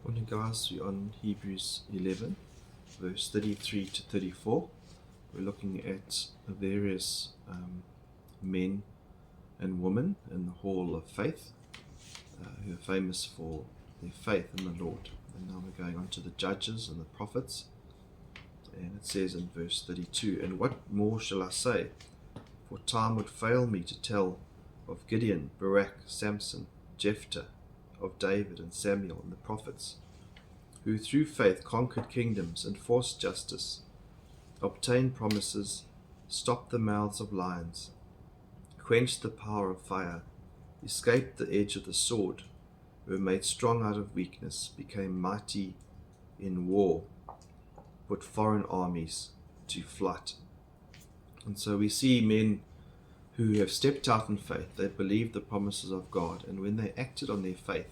Morning guys, we're on Hebrews 11 verse 33 to 34. We're looking at various men and women in the hall of faith who are famous for their faith in the Lord. And now we're going on to the judges and the prophets, and it says in verse 32, "And what more shall I say? For time would fail me to tell of Gideon, Barak, Samson, Jephthah, of David and Samuel and the prophets, who through faith conquered kingdoms, enforced justice, obtained promises, stopped the mouths of lions, quenched the power of fire, escaped the edge of the sword, were made strong out of weakness, became mighty in war, put foreign armies to flight." And so we see men who have stepped out in faith. They believed the promises of God, and when they acted on their faith,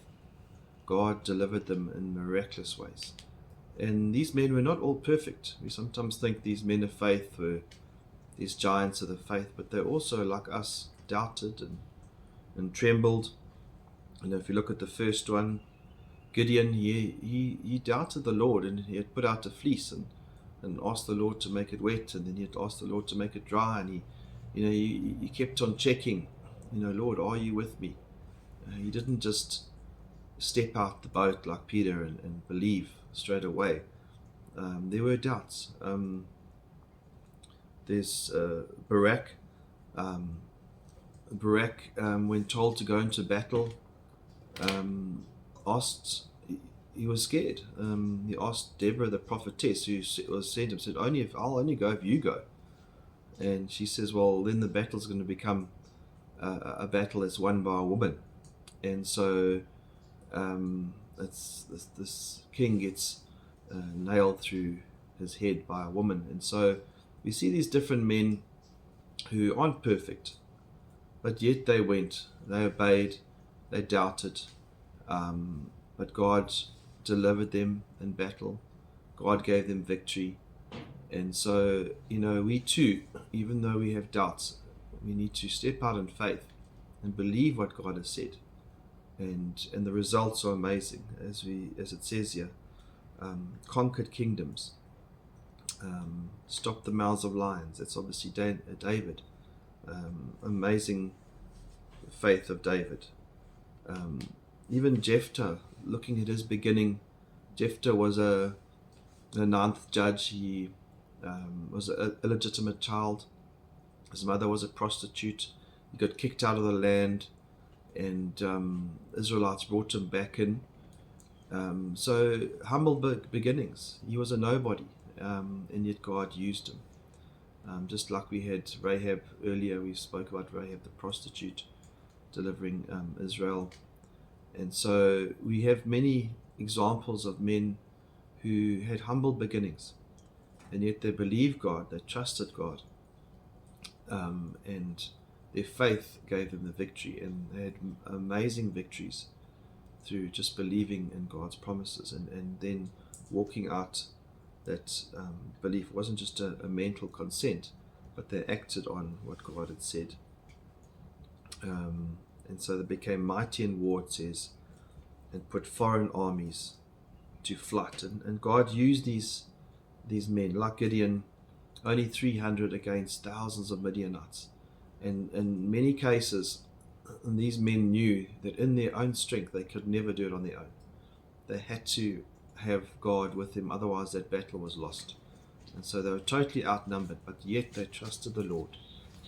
God delivered them in miraculous ways. And these men were not all perfect. We sometimes think these men of faith were these giants of the faith, but they also, like us, doubted and trembled. And if you look at the first one, Gideon, he doubted the Lord, and he had put out a fleece and asked the Lord to make it wet, and then he had asked the Lord to make it dry, and he kept on checking, Lord, are you with me? He didn't just step out the boat like Peter and believe straight away. There were doubts. There's Barak. Barak, when told to go into battle, he was scared. He asked Deborah, the prophetess, who was sent him, said, I'll only go if you go. And she says, well, then the battle's going to become a battle that's won by a woman. And so this king gets nailed through his head by a woman. And so we see these different men who aren't perfect, but yet they went, they obeyed, they doubted, but God delivered them in battle. God gave them victory. And so, we too, even though we have doubts, we need to step out in faith and believe what God has said. And the results are amazing, as it says here. Conquered kingdoms, stopped the mouths of lions. That's obviously David. Amazing faith of David. Even Jephthah, looking at his beginning, Jephthah was a ninth judge. He was an illegitimate child. His mother was a prostitute. He got kicked out of the land, and Israelites brought him back in. So humble beginnings. He was a nobody, and yet God used him. Just like we had Rahab earlier, we spoke about Rahab the prostitute delivering Israel. And so we have many examples of men who had humble beginnings, and yet they believed God, they trusted God, and their faith gave them the victory, and they had amazing victories through just believing in God's promises and then walking out that belief. It wasn't just a mental consent, but they acted on what God had said. And so they became mighty in war, it says, and put foreign armies to flight. And God used these men, like Gideon, only 300 against thousands of Midianites. And in many cases, these men knew that in their own strength they could never do it on their own. They had to have God with them, otherwise that battle was lost. And so they were totally outnumbered, but yet they trusted the Lord,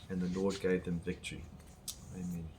and the Lord gave them victory. Amen.